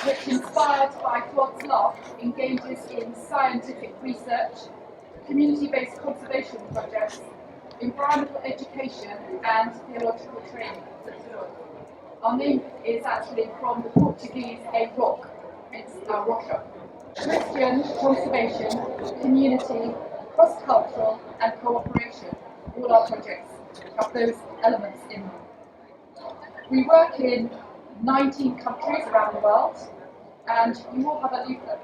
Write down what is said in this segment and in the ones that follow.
which, inspired by God's love, engages in scientific research, community-based conservation projects, environmental education, and theological training. Our name is actually from the Portuguese a rock, it's a rocha. Christian, conservation, community, cross-cultural, and cooperation. All our projects have those elements in them. We work in 19 countries around the world, and you all have a leaflet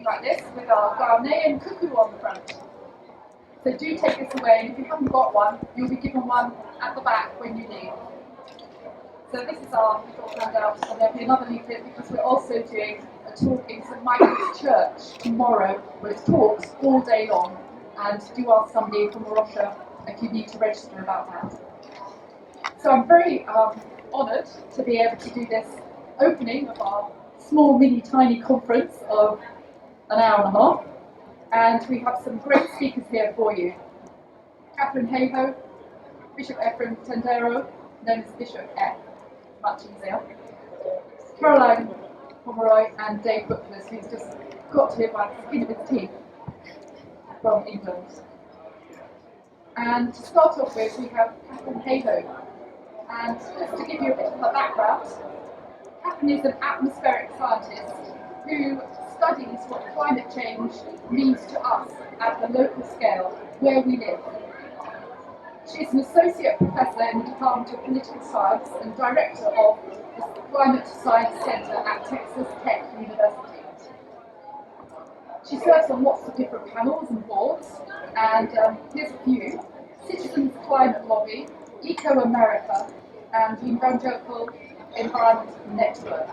like this, with our Ghanaian cuckoo on the front. So do take this away, and if you haven't got one, you'll be given one at the back when you leave. So this is our little handout, and there'll be another leaflet because we're also doing a talk in St Michael's Church tomorrow, where it's talks all day long, and do ask somebody from Russia if you need to register about that. So I'm very honoured to be able to do this opening of our small, mini, tiny conference of an hour and a half, and we have some great speakers here for you. Catherine Hayhoe, Bishop Ephraim Tendero, known as Bishop F, much easier. Caroline Pomeroy and Dave Bucklers, who's just got here by the skin of his teeth from England. And to start off with, we have Catherine Hayhoe. And just to give you a bit of her background, Catherine is an atmospheric scientist who studies what climate change means to us at the local scale where we live. She is an associate professor in the Department of Political Science and director of the Climate Science Center at Texas Tech University. She serves on lots of different panels and boards, and here's a few: Citizens Climate Lobby, Eco America, and the Evangelical Environment Network.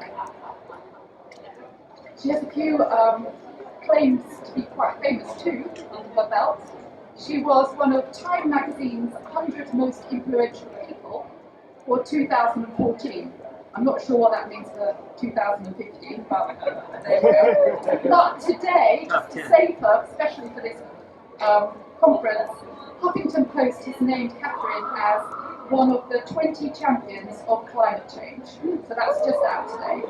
She has a few claims to be quite famous too under her belt. She was one of Time magazine's 100 most influential people for 2014. I'm not sure what that means for 2015, but there we go. But today, just to save her, especially for this conference, Huffington Post has named Catherine as one of the 20 champions of climate change. So that's just out today.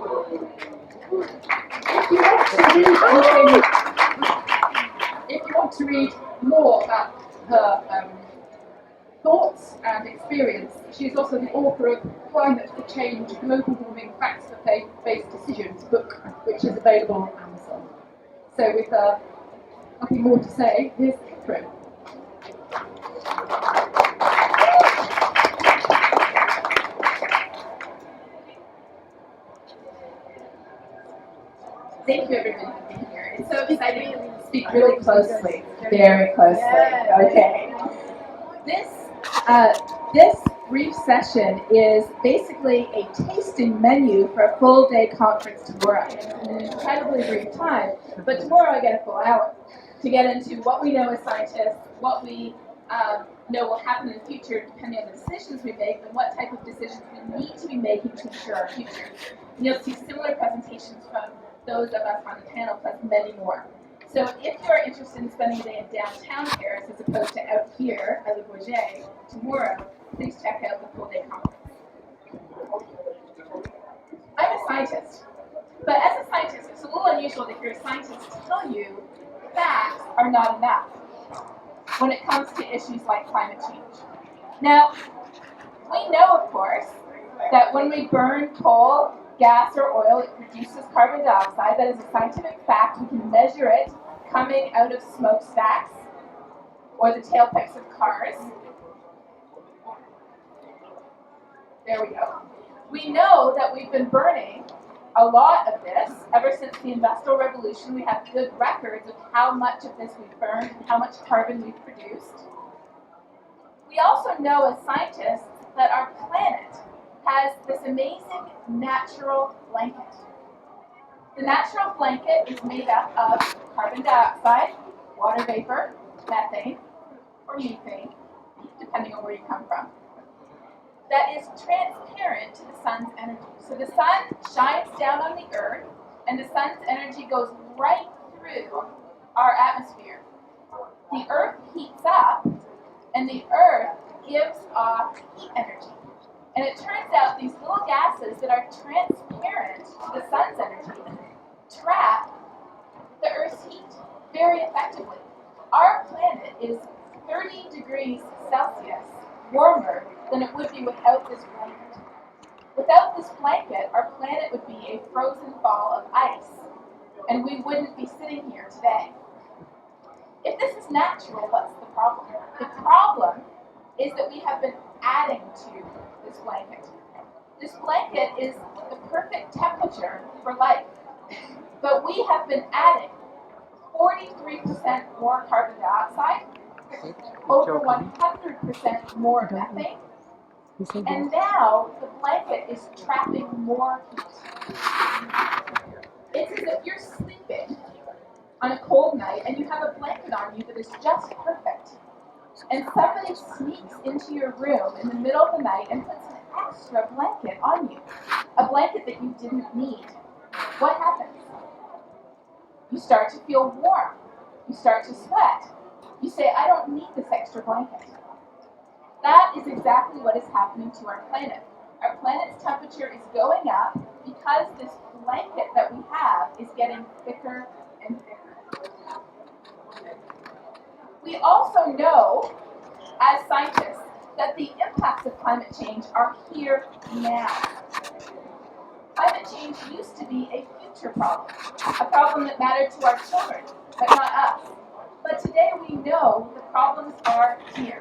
If you want to read more about her thoughts and experience, she is also the author of Climate for Change, Global Warming Facts for Faith-Based Decisions book, which is available on Amazon. So with nothing more to say, here's Catherine. Thank you, everybody, for being here. It's so exciting to speak Really closely, very closely. Yeah. Okay. This brief session is basically a tasting menu for a full day conference tomorrow. In an incredibly brief time, but tomorrow I get a full hour to get into what we know as scientists, what we know will happen in the future depending on the decisions we make, and what type of decisions we need to be making to ensure our future. And you'll see similar presentations from those of us on the panel, plus many more. So if you're interested in spending a day in downtown Paris as opposed to out here at Le Bourget tomorrow, please check out the full day conference. I'm a scientist, but as a scientist, it's a little unusual to hear scientists tell you facts are not enough when it comes to issues like climate change. Now, we know, of course, that when we burn coal, gas, or oil, it produces carbon dioxide. That is a scientific fact. We can measure it coming out of smokestacks or the tailpipes of cars. There we go. We know that we've been burning a lot of this ever since the Industrial Revolution. We have good records of how much of this we've burned and how much carbon we've produced. We also know as scientists that our planet has this amazing natural blanket. The natural blanket is made up of carbon dioxide, water vapor, methane, or methane, depending on where you come from, that is transparent to the sun's energy. So the sun shines down on the earth, and the sun's energy goes right through our atmosphere. The earth heats up, and the earth gives off heat energy. And it turns out these little gases that are transparent to the sun's energy trap the Earth's heat very effectively. Our planet is 30 degrees Celsius warmer than it would be without this blanket. Without this blanket, our planet would be a frozen ball of ice, and we wouldn't be sitting here today. If this is natural, what's the problem? The problem is that we have been adding to this blanket. This blanket is the perfect temperature for life, but we have been adding 43% more carbon dioxide, over 100% more methane, and now the blanket is trapping more heat. It's as if you're sleeping on a cold night and you have a blanket on you that is just perfect. And somebody sneaks into your room in the middle of the night and puts an extra blanket on you. A blanket that you didn't need. What happens? You start to feel warm. You start to sweat. You say, I don't need this extra blanket. That is exactly what is happening to our planet. Our planet's temperature is going up because this blanket that we have is getting thicker and thicker. We also know, as scientists, that the impacts of climate change are here now. Climate change used to be a future problem, a problem that mattered to our children, but not us. But today we know the problems are here.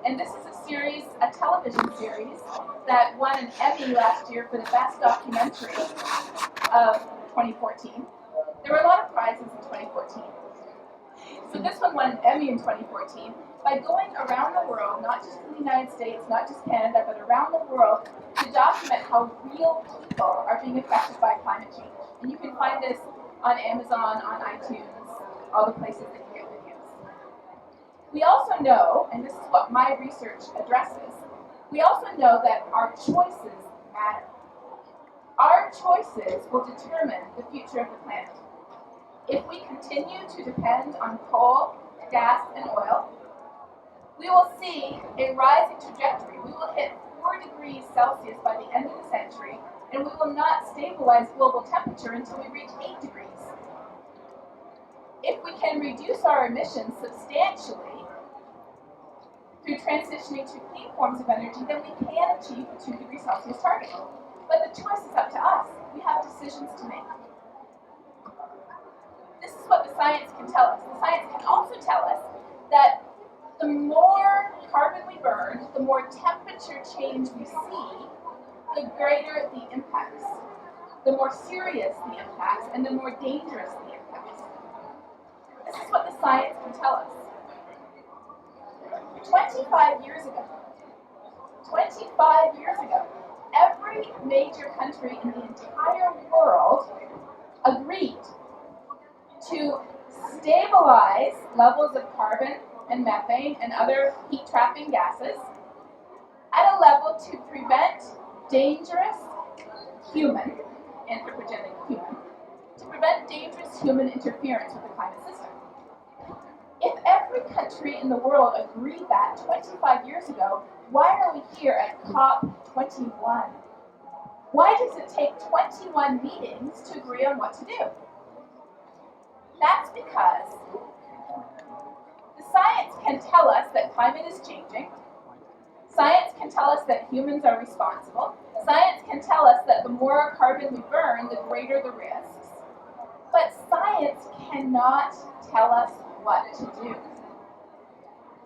And this is a series, a television series, that won an Emmy last year for the best documentary of 2014. There were a lot of prizes in 2014. So this one won an Emmy in 2014 by going around the world, not just in the United States, not just Canada, but around the world, to document how real people are being affected by climate change. And you can find this on Amazon, on iTunes, all the places that you get videos. We also know, and this is what my research addresses, we also know that our choices matter. Our choices will determine the future of the planet. If we continue to depend on coal, gas, and oil, we will see a rising trajectory. We will hit 4 degrees Celsius by the end of the century, and we will not stabilize global temperature until we reach 8 degrees. If we can reduce our emissions substantially through transitioning to clean forms of energy, then we can achieve the 2 degrees Celsius target. But the choice is up to us. We have decisions to make. This is what the science can tell us. The science can also tell us that the more carbon we burn, the more temperature change we see, the greater the impacts, the more serious the impacts, and the more dangerous the impacts. This is what the science can tell us. 25 years ago, every major country in the entire world agreed to stabilize levels of carbon and methane and other heat-trapping gases at a level to prevent dangerous human, anthropogenic human, to prevent dangerous human interference with the climate system. If every country in the world agreed that 25 years ago, why are we here at COP21? Why does it take 21 meetings to agree on what to do? That's because the science can tell us that climate is changing. Science can tell us that humans are responsible. Science can tell us that the more carbon we burn, the greater the risks. But science cannot tell us what to do.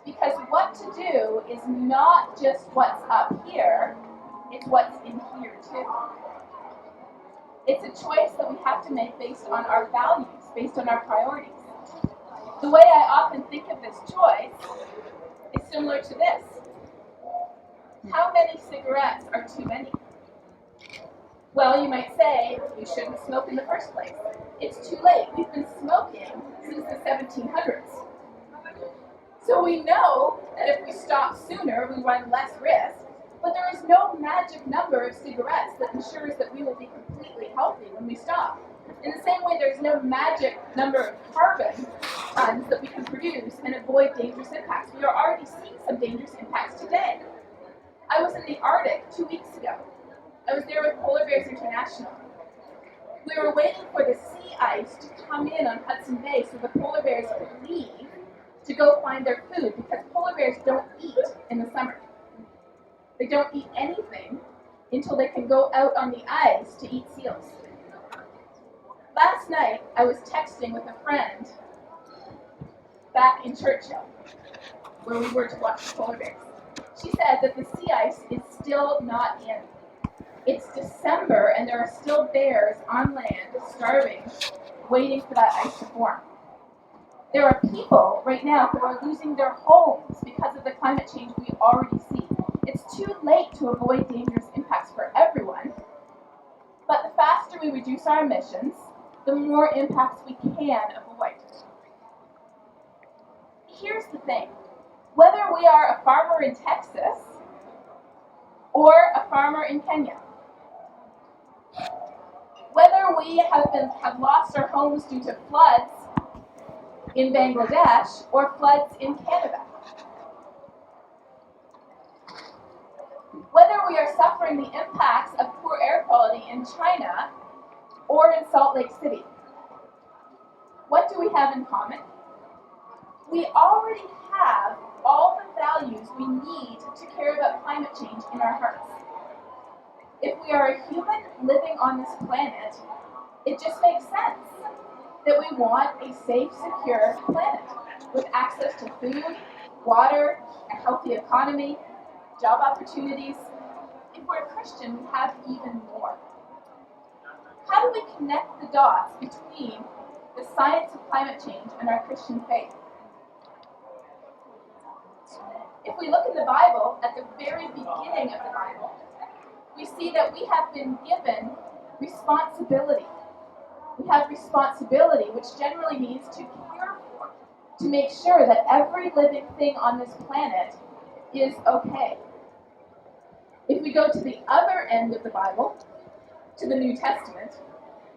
Because what to do is not just what's up here, it's what's in here too. It's a choice that we have to make based on our values, based on our priorities. The way I often think of this choice is similar to this. How many cigarettes are too many? Well, you might say, you shouldn't smoke in the first place. It's too late. We've been smoking since the 1700s. So we know that if we stop sooner, we run less risk, but there is no magic number of cigarettes that ensures that we will be completely healthy when we stop. In the same way, there's no magic number of carbon tons that we can produce and avoid dangerous impacts. We are already seeing some dangerous impacts today. I was in the Arctic 2 weeks ago. I was there with Polar Bears International. We were waiting for the sea ice to come in on Hudson Bay so the polar bears could leave to go find their food, because polar bears don't eat in the summer. They don't eat anything until they can go out on the ice to eat seals. Last night, I was texting with a friend back in Churchill, where we were to watch the polar bears. She said that the sea ice is still not in. It's December and there are still bears on land starving, waiting for that ice to form. There are people right now who are losing their homes because of the climate change we already see. It's too late to avoid dangerous impacts for everyone, but the faster we reduce our emissions, the more impacts we can avoid. Here's the thing. Whether we are a farmer in Texas or a farmer in Kenya, whether we have lost our homes due to floods in Bangladesh or floods in Canada, whether we are suffering the impacts of poor air quality in China or in Salt Lake City, what do we have in common? We already have all the values we need to care about climate change in our hearts. If we are a human living on this planet, it just makes sense that we want a safe, secure planet with access to food, water, a healthy economy, job opportunities. If we're a Christian, we have even more. How do we connect the dots between the science of climate change and our Christian faith? If we look in the Bible, at the very beginning of the Bible, we see that we have been given responsibility. We have responsibility, which generally means to care for, to make sure that every living thing on this planet is okay. If we go to the other end of the Bible, to the New Testament,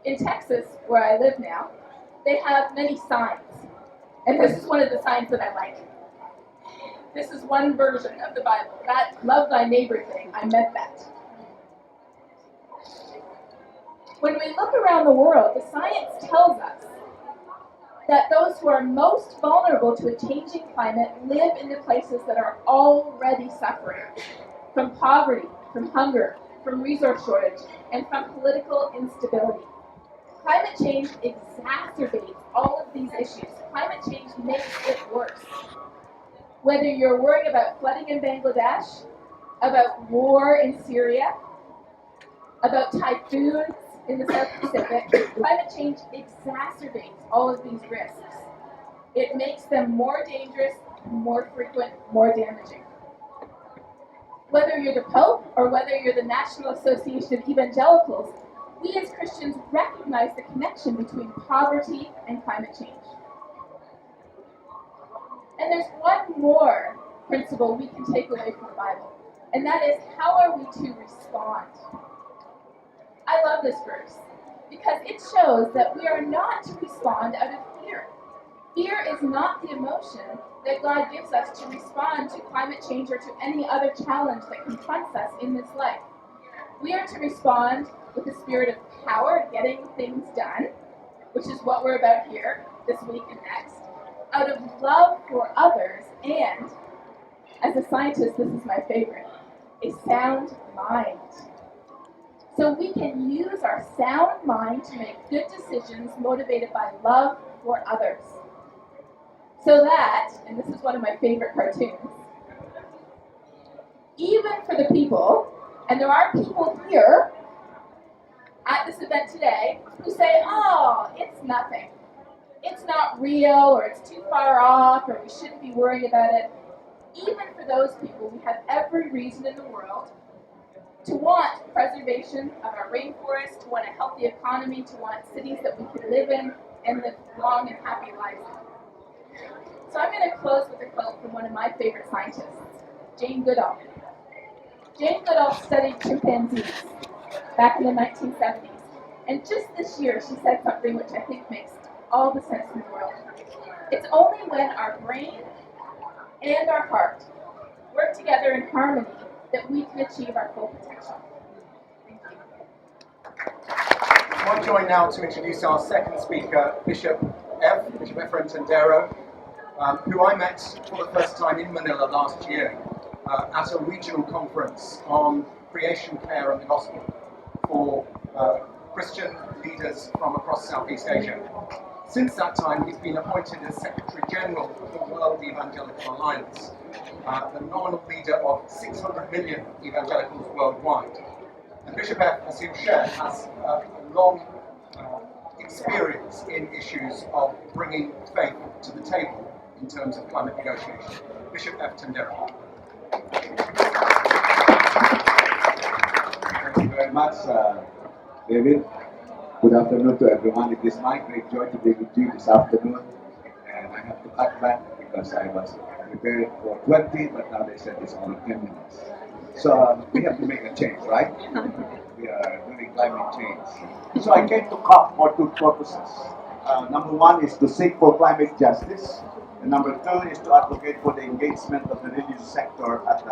in Texas, where I live now, they have many signs. And this is one of the signs that I like. This is one version of the Bible. That love thy neighbor thing, I meant that. When we look around the world, the science tells us that those who are most vulnerable to a changing climate live in the places that are already suffering from poverty, from hunger, from resource shortage, and from political instability. Climate change exacerbates all of these issues. Climate change makes it worse. Whether you're worried about flooding in Bangladesh, about war in Syria, about typhoons in the South Pacific, climate change exacerbates all of these risks. It makes them more dangerous, more frequent, more damaging. Whether you're the Pope or whether you're the National Association of Evangelicals, we as Christians recognize the connection between poverty and climate change. And there's one more principle we can take away from the Bible, and that is, how are we to respond? I love this verse because it shows that we are not to respond out of fear. Fear is not the emotion that God gives us to respond to climate change or to any other challenge that confronts us in this life. We are to respond with a spirit of power, getting things done, which is what we're about here this week and next, out of love for others, and, as a scientist, this is my favorite, a sound mind. So we can use our sound mind to make good decisions motivated by love for others. So that, and this is one of my favorite cartoons, even for the people, and there are people here at this event today who say, oh, it's nothing. It's not real, or it's too far off, or we shouldn't be worrying about it. Even for those people, we have every reason in the world to want preservation of our rainforest, to want a healthy economy, to want cities that we can live in and live long and happy lives in. So I'm going to close with a quote from one of my favorite scientists, Jane Goodall. Jane Goodall studied chimpanzees back in the 1970s. And just this year, she said something which I think makes all the sense in the world. It's only when our brain and our heart work together in harmony that we can achieve our full potential. Thank you. I join now to introduce our second speaker, Bishop Ephraim Tendero, who I met for the first time in Manila last year at a regional conference on creation care and the gospel for Christian leaders from across Southeast Asia. Since that time, he's been appointed as Secretary General of the World Evangelical Alliance, the nominal leader of 600 million evangelicals worldwide. And Bishop F, as he'll share, has a long experience in issues of bringing faith to the table in terms of climate negotiation. Bishop F. Tendero. Thank you very much, David. Good afternoon to everyone. It is my great joy to be with you this afternoon. And I have to cut back because I was prepared for 20, but now they said it's only 10 minutes. So we have to make a change, right? We are doing climate change. So I came to COP for two purposes. Number one is to seek for climate justice. And number two is to advocate for the engagement of the religious sector at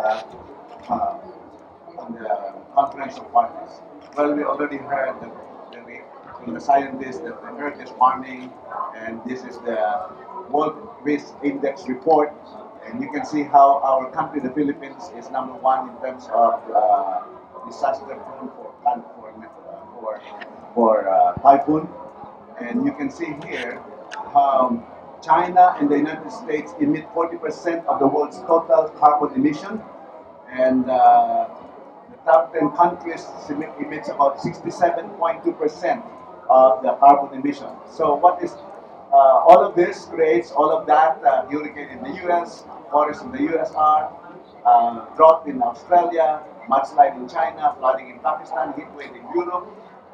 on the Conference of Parties. Well, we already heard from the scientists that the Earth is warming, and this is the World Risk Index report. And you can see how our country, the Philippines, is number one in terms of disaster prone for typhoon. And you can see here how China and the United States emit 40% of the world's total carbon emission, and the top 10 countries emits about 67.2% of the carbon emission. So what is all of this creates all of that hurricane in the US, forest in the USR, drought in Australia, mudslide in China, flooding in Pakistan, heat wave in Europe,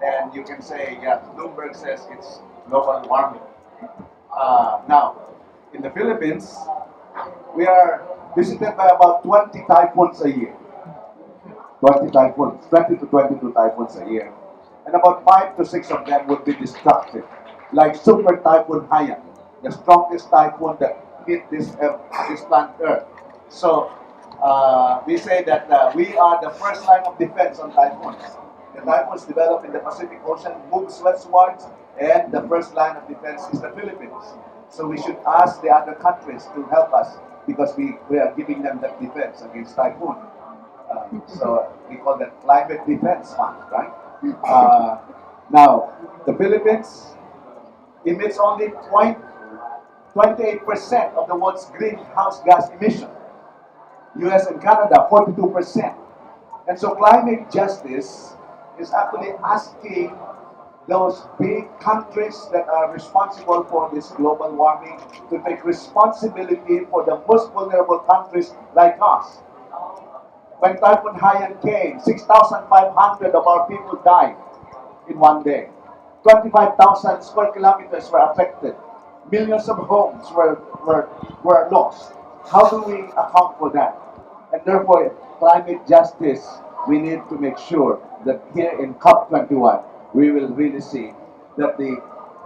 and you can say, yeah, Bloomberg says it's global warming. Now, in the Philippines, we are visited by about 20 typhoons a year. 20 typhoons, 20 to 22 typhoons a year. And about 5 to 6 of them would be destructive, like Super Typhoon Haiyan, the strongest typhoon that hit this planet Earth. So we say that we are the first line of defense on typhoons. The typhoons develop in the Pacific Ocean, moves westwards, and the first line of defense is the Philippines. So we should ask the other countries to help us because we are giving them that defense against typhoon. So we call that climate defense fund, right? Now, the Philippines emits only 28% of the world's greenhouse gas emission. US and Canada, 42%. And so climate justice is actually asking those big countries that are responsible for this global warming to take responsibility for the most vulnerable countries like us. When Typhoon Haiyan came, 6,500 of our people died in one day. 25,000 square kilometers were affected. Millions of homes were lost. How do we account for that? And therefore, climate justice, we need to make sure that here in COP21, we will really see that the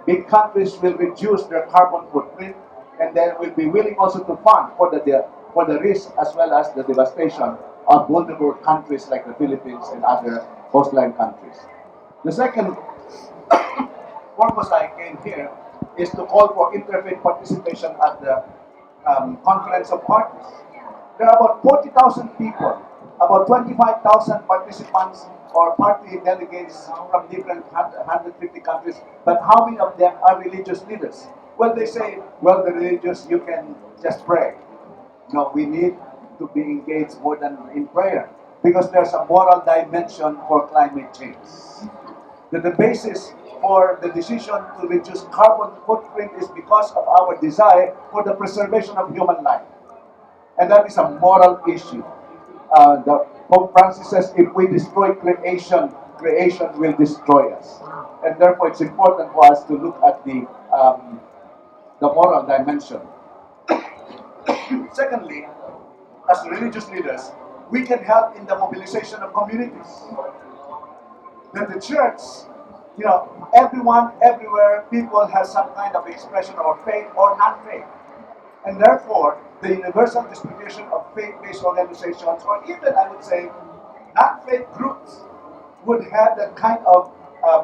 big countries will reduce their carbon footprint, and then will be willing also to fund for the risk as well as the devastation of vulnerable countries like the Philippines and other coastline countries. The second purpose I came here is to call for interfaith participation at the Conference of Parties. There are about 40,000 people, about 25,000 participants or party delegates from different 150 countries, but how many of them are religious leaders? Well, they say, well, the religious, you can just pray. No, we need to be engaged more than in prayer because there's a moral dimension for climate change. That the basis for the decision to reduce carbon footprint is because of our desire for the preservation of human life. And that is a moral issue. The Pope Francis says, if we destroy creation, creation will destroy us. And therefore, it's important for us to look at the moral dimension. Secondly, as religious leaders, we can help in the mobilization of communities. That the church, everyone, everywhere, people have some kind of expression of faith or non-faith. And therefore, the universal distribution of faith-based organizations, or even I would say non-faith groups, would have that kind of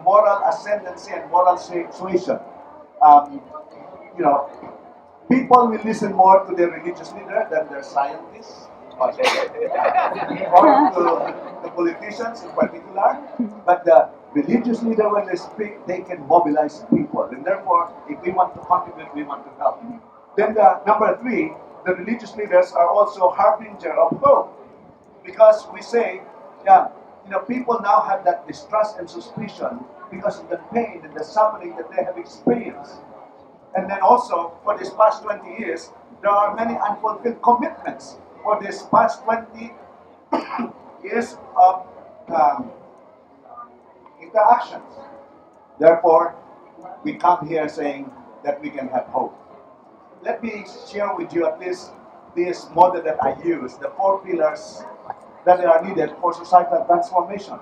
moral ascendancy and moral suasion. Um, you know, people will listen more to their religious leader than their scientists, or to the politicians in particular. But the religious leader, when they speak, they can mobilize people. And therefore, if we want to contribute, we want to help. Then number three, the religious leaders are also harbinger of hope. Because we say, yeah, people now have that distrust and suspicion because of the pain and the suffering that they have experienced. And then also, for these past 20 years, there are many unfulfilled commitments for these past 20 years of interactions. Therefore, we come here saying that we can have hope. Let me share with you at least this model that I use, the 4 pillars that are needed for societal transformation.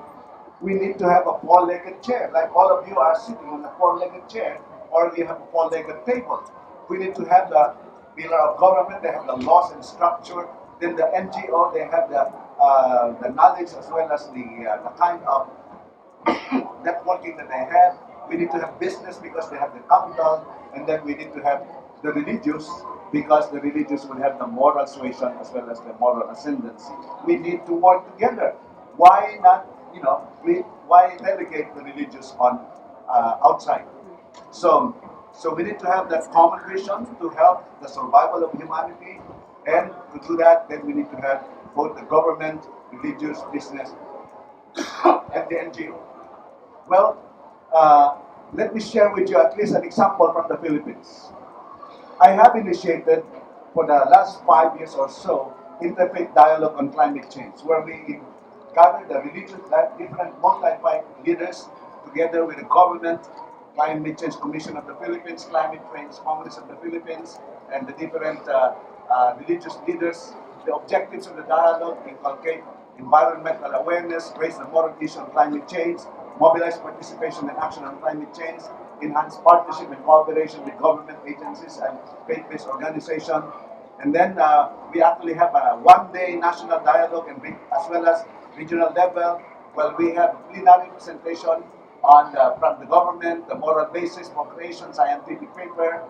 We need to have a 4-legged chair, like all of you are sitting on a 4-legged chair, or you have a 4-legged table. We need to have the pillar of government, they have the laws and structure. Then the NGO, they have the knowledge as well as the kind of networking that they have. We need to have business because they have the capital, and then we need to have the religious because the religious will have the moral suasion as well as the moral ascendancy. We need to work together. Why not, why delegate the religious on outside? So we need to have that common vision to help the survival of humanity, and to do that, then we need to have both the government, religious, business, and the NGO. Well, let me share with you at least an example from the Philippines. I have initiated for the last 5 years or so interfaith dialogue on climate change, where we gather the religious, different multi-faith leaders together with the government, Climate Change Commission of the Philippines, Climate Change Congress of the Philippines, and the different religious leaders. The objectives of the dialogue inculcate environmental awareness, raise the moral issue on climate change, mobilize participation and action on climate change, enhance partnership and cooperation with government agencies and faith-based organizations. And then we actually have a one-day national dialogue and as well as regional level. Well, we have plenary presentation on from the government, the moral basis for creation, scientific paper,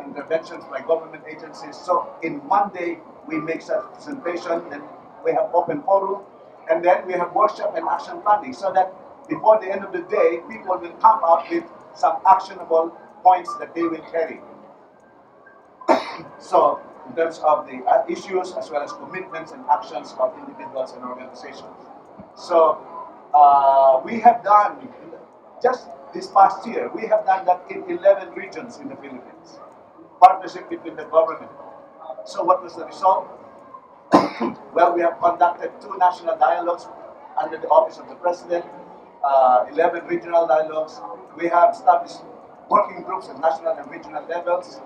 interventions by government agencies. So in one day, we make such presentation, and we have open forum, and then we have workshop and action planning, so that before the end of the day, people will come up with some actionable points that they will carry. So in terms of the issues as well as commitments and actions of individuals and organizations. So we have done, just this past year, we have done that in 11 regions in the Philippines. Partnership between the government. So what was the result? Well, we have conducted 2 national dialogues under the Office of the President, 11 regional dialogues. We have established working groups at national and regional levels.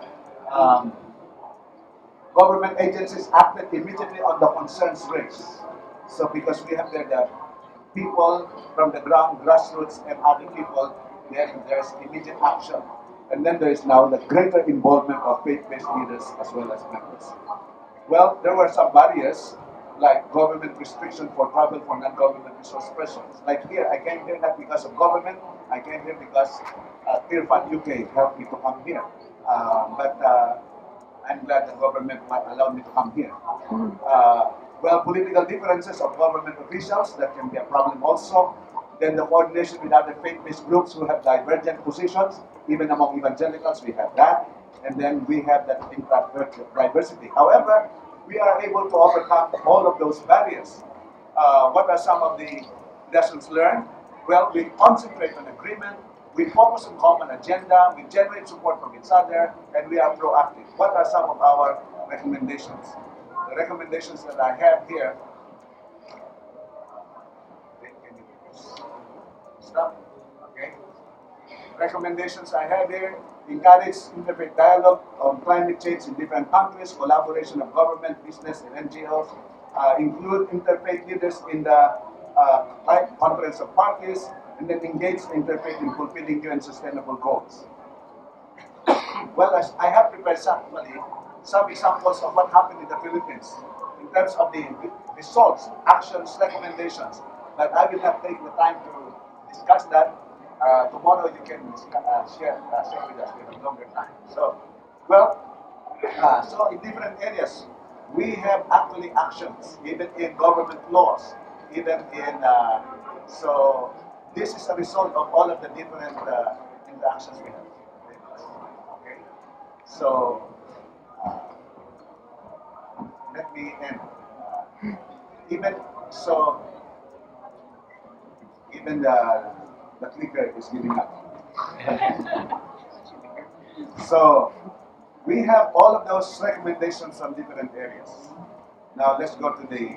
Government agencies acted immediately on the concerns raised. So because we have there the people from the ground, grassroots, and other people, there's immediate action. And then there is now the greater involvement of faith-based leaders as well as members. Well, there were some barriers, like government restriction for travel for non-government resource persons. Like here, I came here not because of government, I came here because Tirfan UK helped me to come here. But I'm glad the government allowed me to come here. Well, political differences of government officials, that can be a problem also. Then the coordination with other faith-based groups who have divergent positions, even among evangelicals, we have that. And then we have that diversity. However, we are able to overcome all of those barriers. What are some of the lessons learned? Well, we concentrate on agreement, we focus on common agenda, we generate support from each other, and we are proactive. What are some of our recommendations? The recommendations that I have here. Can you stop? Okay. Recommendations I have here: encourage interfaith dialogue on climate change in different countries, collaboration of government, business, and NGOs, include interfaith leaders in the conference of parties, and then engage the interfaith in fulfilling UN sustainable goals. Well, as I have prepared actually some examples of what happened in the Philippines in terms of the results, actions, recommendations. But I will not take the time to discuss that. Tomorrow you can share with us. We have longer time. So, well, so in different areas, we have actually actions, even in government laws, even in, so this is a result of all of the different interactions we have. Okay? So, let me end. Even so, even the clicker is giving up. So we have all of those recommendations from different areas. Now let's go to the.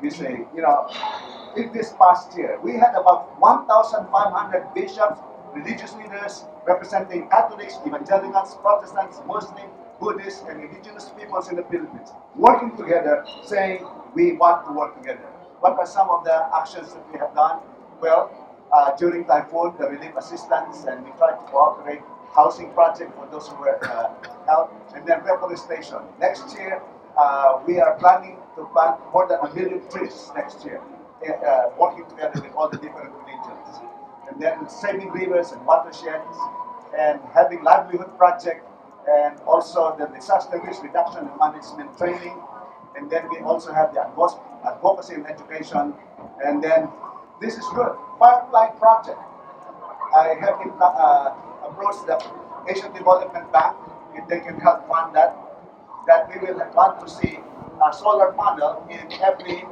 We say, you know, in this past year, we had about 1,500 bishops, religious leaders representing Catholics, evangelicals, Protestants, Muslims, Buddhists, and indigenous peoples in the Philippines, working together, saying we want to work together. What are some of the actions that we have done? Well, during typhoon, the relief assistance, and we tried to cooperate, housing project for those who were helped, and then reforestation. Next year, we are planning to plant more than 1 million trees next year, working together with all the different religions. And then saving rivers and watersheds, and having livelihood project, and also the disaster risk reduction and management training. And then we also have the advocacy and education. And then this is good, Firefly project. I have approached the Asian Development Bank if they can help fund that. That we will want to see a solar panel in every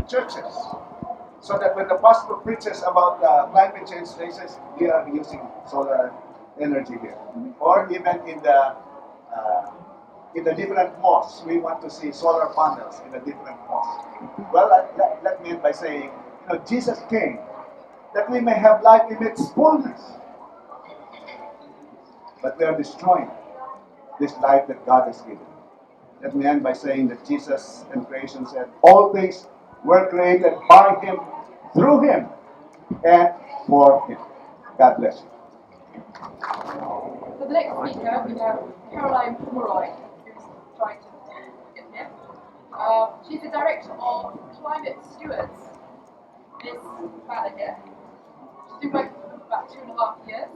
churches, so that when the pastor preaches about climate change, they says we are using solar energy here, or even in the different mosques, we want to see solar panels in the different mosques. Well, let me end by saying, you know, Jesus came that we may have life in its fullness, but we are destroying this life that God has given. Let me end by saying that Jesus and creation said, all things were created by Him, through Him, and for Him. God bless you. For the next speaker, we have Caroline Pomeroy, who's trying to get here. She's the director of Climate Stewards. This banner here. She's been working for about 2.5 years.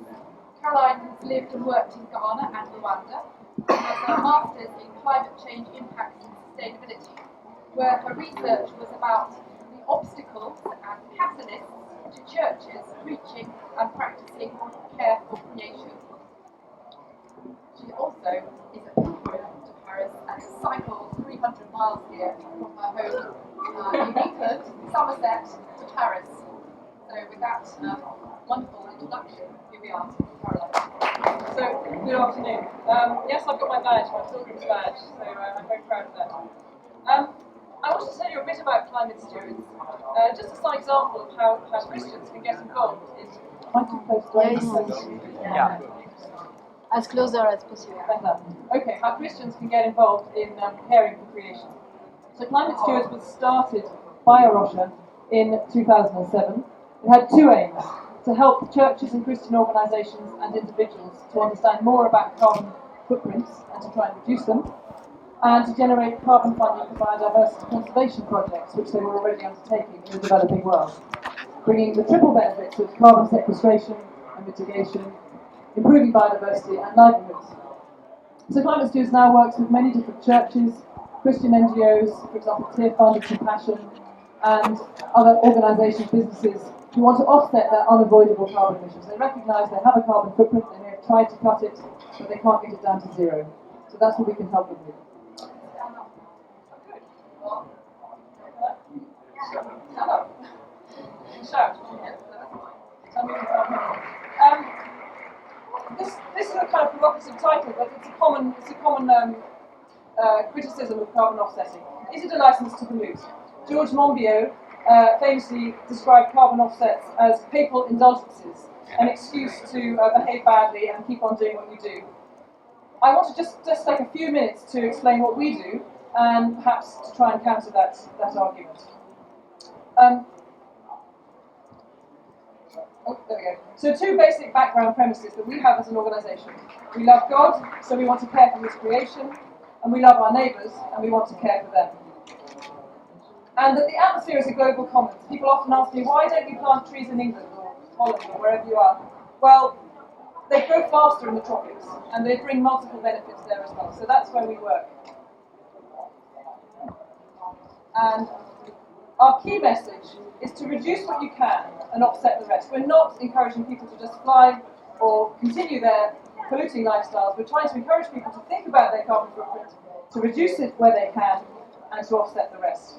Caroline has lived and worked in Ghana and Rwanda, and has a master's in climate change impacts and sustainability, where her research was about the obstacles and catalysts to churches reaching and practicing care for creation. She also is a pilgrim to Paris and cycles 300 miles here from her home in England, Somerset, to Paris. So with that wonderful introduction, here we are, Caroline. So, good afternoon. Yes, I've got my badge, my pilgrim's badge, so I'm very proud of that. I want to tell you a bit about Climate Stewards, just as an example of how Christians can get involved in... Yeah. As closer as possible. Better. Okay, how Christians can get involved in caring for creation. So Climate Stewards was started by A Rocha in 2007. It had two aims: to help churches and Christian organisations and individuals to understand more about carbon footprints and to try and reduce them, and to generate carbon funding for biodiversity conservation projects, which they were already undertaking in the developing world, bringing the triple benefits of carbon sequestration and mitigation, improving biodiversity and livelihoods. So Climate Stewards now works with many different churches, Christian NGOs, for example Tear Fund and Compassion, and other organisations, businesses who want to offset their unavoidable carbon emissions. They recognise they have a carbon footprint, they may have tried to cut it, but they can't get it down to zero. So that's what we can help them with. Hello. Shout. Tell me this is a kind of provocative title, but it's a common criticism of carbon offsetting. Is it a license to pollute? George Monbiot famously described carbon offsets as papal indulgences, an excuse to behave badly and keep on doing what you do. I want to just take a few minutes to explain what we do, and perhaps to try and counter that argument. Oh, there we go. So two basic background premises that we have as an organisation. We love God, so we want to care for His creation, and we love our neighbours, and we want to care for them. And that the atmosphere is a global commons. People often ask me, why don't you plant trees in England or Holland or wherever you are? Well, they grow faster in the tropics, and they bring multiple benefits there as well. So that's where we work. And our key message is to reduce what you can and offset the rest. We're not encouraging people to just fly or continue their polluting lifestyles. We're trying to encourage people to think about their carbon footprint, to reduce it where they can, and to offset the rest.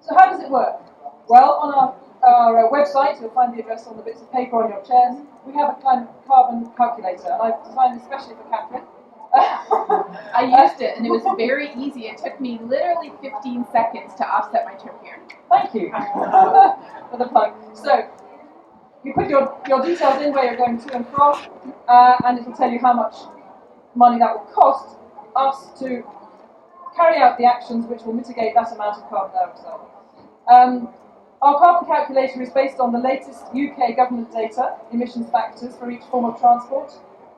So how does it work? Well, on our website, you'll find the address on the bits of paper on your chairs. We have a carbon calculator, and I've designed it especially for Catherine. I used it, and it was very easy. It took me literally 15 seconds to offset my trip here. Thank you for the plug. So, you put your details in where you're going to and from, and it will tell you how much money that will cost us to carry out the actions which will mitigate that amount of carbon dioxide. Our carbon calculator is based on the latest UK government data, emissions factors for each form of transport,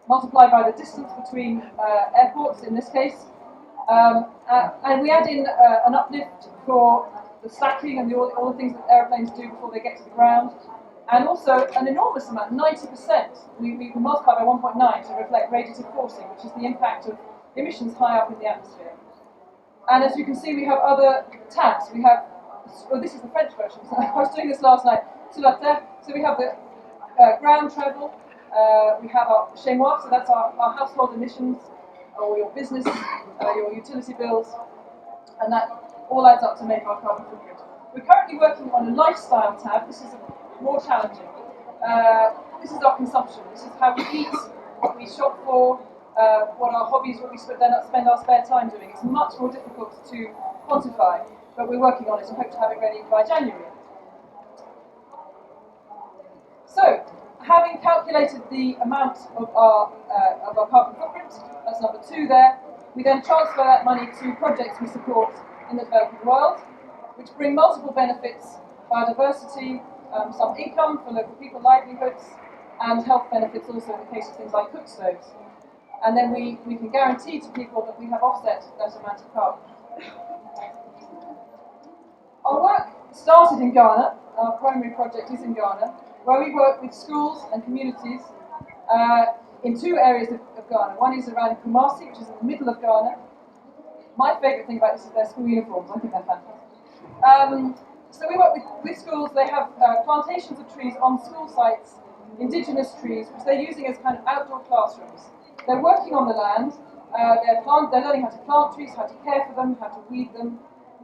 multiplied by the distance between airports in this case. And we add in an uplift for the stacking and all the things that aeroplanes do before they get to the ground. And also an enormous amount, 90%, we multiply by 1.9 to reflect radiative forcing, which is the impact of emissions high up in the atmosphere. And as you can see, we have other tabs. We have, well, this is the French version, so I was doing this last night, sur la terre. So we have the ground travel, we have our chez moi, so that's our household emissions, or your business, your utility bills, and that all adds up to make our carbon footprint. We're currently working on a lifestyle tab. This is more challenging. This is our consumption. This is how we eat, what we shop for, what our hobbies, what we spend our spare time doing. It's much more difficult to quantify, but we're working on it and hope to have it ready by January. So, having calculated the amount of our carbon footprint, that's number 2 there, we then transfer that money to projects we support in the developing world, which bring multiple benefits: biodiversity, some income for local people, livelihoods, and health benefits also in the case of things like cook stoves. And then we can guarantee to people that we have offset that amount of carbon. Our work started in Ghana. Our primary project is in Ghana, where we work with schools and communities in 2 areas of Ghana. One is around Kumasi, which is in the middle of Ghana. My favourite thing about this is their school uniforms. I think they're fantastic. So we work with schools. They have plantations of trees on school sites, indigenous trees, which they're using as kind of outdoor classrooms. They're working on the land. They're learning how to plant trees, how to care for them, how to weed them,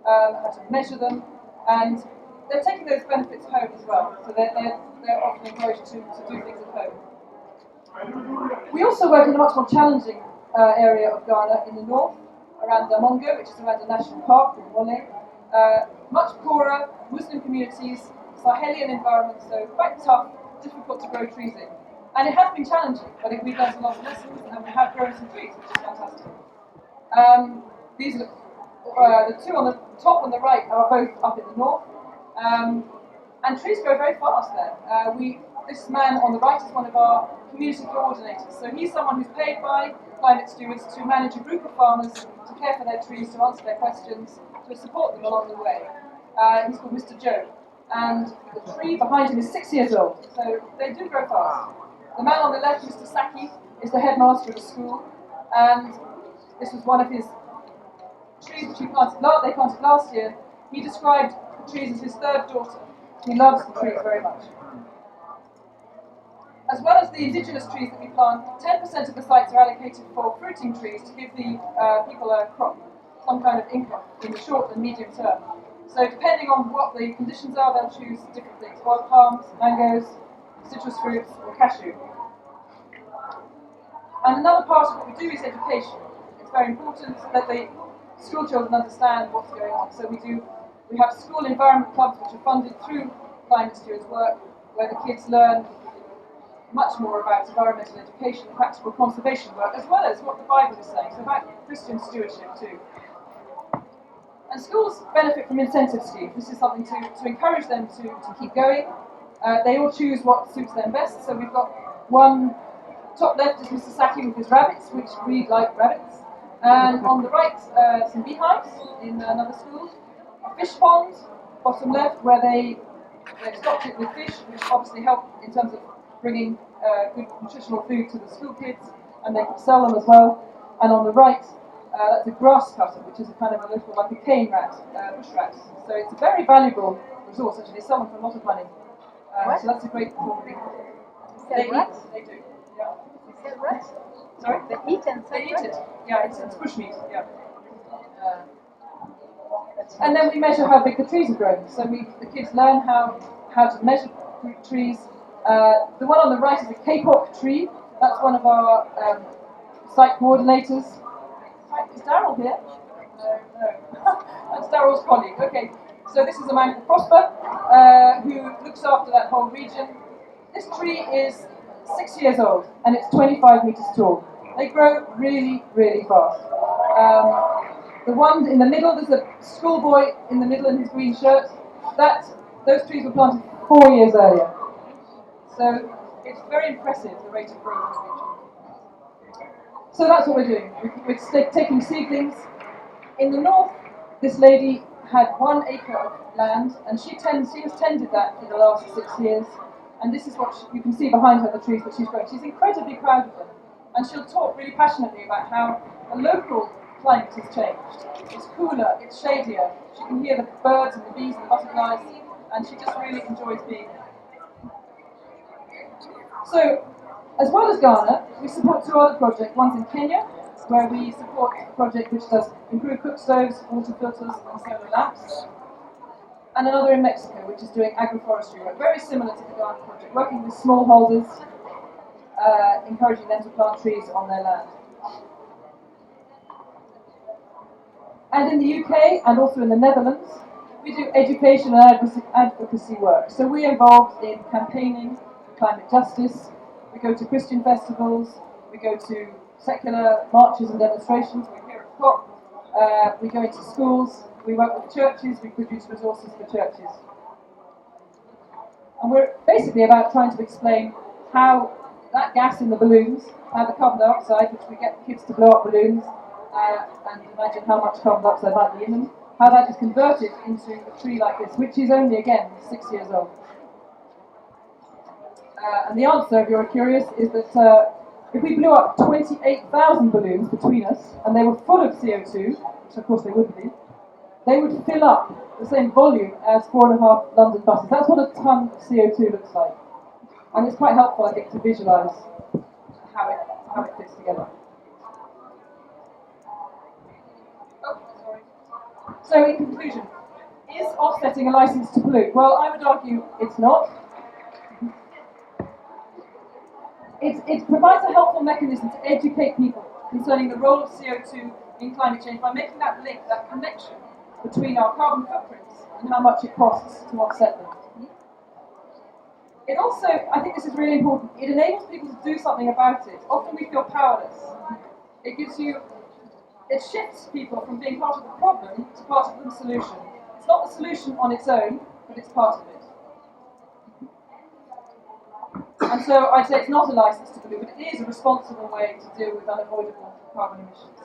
how to measure them, and they're taking those benefits home as well. So they're often encouraged to do things at home. We also work in a much more challenging area of Ghana in the north, around Damongo, which is around a national park called Wole. Much poorer, Muslim communities, Sahelian environment, so quite tough, difficult to grow trees in. And it has been challenging, but we've learned a lot of lessons, and we have grown some trees, which is fantastic. These are the 2 on the top on the right are both up in the north, and trees grow very fast there. This man on the right is one of our community coordinators, so he's someone who's paid by climate stewards to manage a group of farmers, to care for their trees, to answer their questions, to support them along the way. He's called Mr. Joe, and the tree behind him is 6 years old, so they do grow fast. The man on the left, Mr. Saki, is the headmaster of the school, and this was one of his trees which they planted last year. He described the trees as his 3rd daughter. He loves the trees very much. As well as the indigenous trees that we plant, 10% of the sites are allocated for fruiting trees to give the people a crop, some kind of income in the short and medium term. So depending on what the conditions are, they'll choose different things: wild palms, mangoes, citrus fruits, or cashew. And another part of what we do is education. It's very important that the school children understand what's going on. So we have school environment clubs which are funded through Climate Stewards work, where the kids learn much more about environmental education, practical conservation work, as well as what the Bible is saying, so about Christian stewardship too. And schools benefit from incentive schemes. This is something to encourage them to keep going. They all choose what suits them best. So we've got one, top left is Mr. Saki with his rabbits, which breed like rabbits. And on the right, some beehives in another school. A fish pond, bottom left, where they've stocked it with fish, which obviously help in terms of bringing good nutritional food to the school kids, and they can sell them as well. And on the right, that's a grass cutter, which is a kind of a little, like a cane rat, bush rat. So it's a very valuable resource, actually. They sell them for a lot of money. So that's a great form of income. They What? eat, they do. Yeah. Is that right? Sorry? They eat and They eat it. sell Yeah, it's bushmeat. Yeah. And then we measure how big the trees are growing. So the kids learn how to measure trees. The one on the right is a kapok tree. That's one of our site coordinators. Is Daryl here? No. That's Daryl's colleague. Okay. So this is a man called Prosper who looks after that whole region. This tree is 6 years old and it's 25 meters tall. They grow really, really fast. The one in the middle, there's a schoolboy in the middle in his green shirt. Those trees were planted 4 years earlier. So it's very impressive, the rate of growth in the region. So that's what we're doing. We're taking seedlings. In the north, this lady had 1 acre of land, and she has tended that for the last 6 years. And this is what you can see behind her, the trees that she's growing. She's incredibly proud of them. And she'll talk really passionately about how the local climate has changed. It's cooler, it's shadier. She can hear the birds and the bees and the butterflies, and she just really enjoys being there. So, as well as Ghana, we support 2 other projects. One's in Kenya, where we support a project which does improve cook stoves, water filters, and solar lamps. And another in Mexico, which is doing agroforestry work, very similar to the Ghana project, working with smallholders, encouraging them to plant trees on their land. And in the UK, and also in the Netherlands, we do education and advocacy work. So we're involved in campaigning for climate justice. We go to Christian festivals, we go to secular marches and demonstrations, we're here at COP, we go into schools, we work with churches, we produce resources for churches. And we're basically about trying to explain how that gas in the balloons, how the carbon dioxide, which we get kids to blow up balloons, and imagine how much carbon dioxide might be in them, how that is converted into a tree like this, which is only, again, 6 years old. And the answer, if you're curious, is that if we blew up 28,000 balloons between us, and they were full of CO2, which of course they wouldn't be, they would fill up the same volume as 4.5 London buses. That's what a ton of CO2 looks like. And it's quite helpful, I think, to visualise how it fits together. Oh, sorry. So, in conclusion, is offsetting a license to pollute? Well, I would argue it's not. It provides a helpful mechanism to educate people concerning the role of CO2 in climate change by making that link, that connection between our carbon footprints and how much it costs to offset them. It also, I think this is really important, it enables people to do something about it. Often we feel powerless. It shifts people from being part of the problem to part of the solution. It's not the solution on its own, but it's part of it. And so I'd say it's not a license to pollute, but it is a responsible way to deal with unavoidable carbon emissions.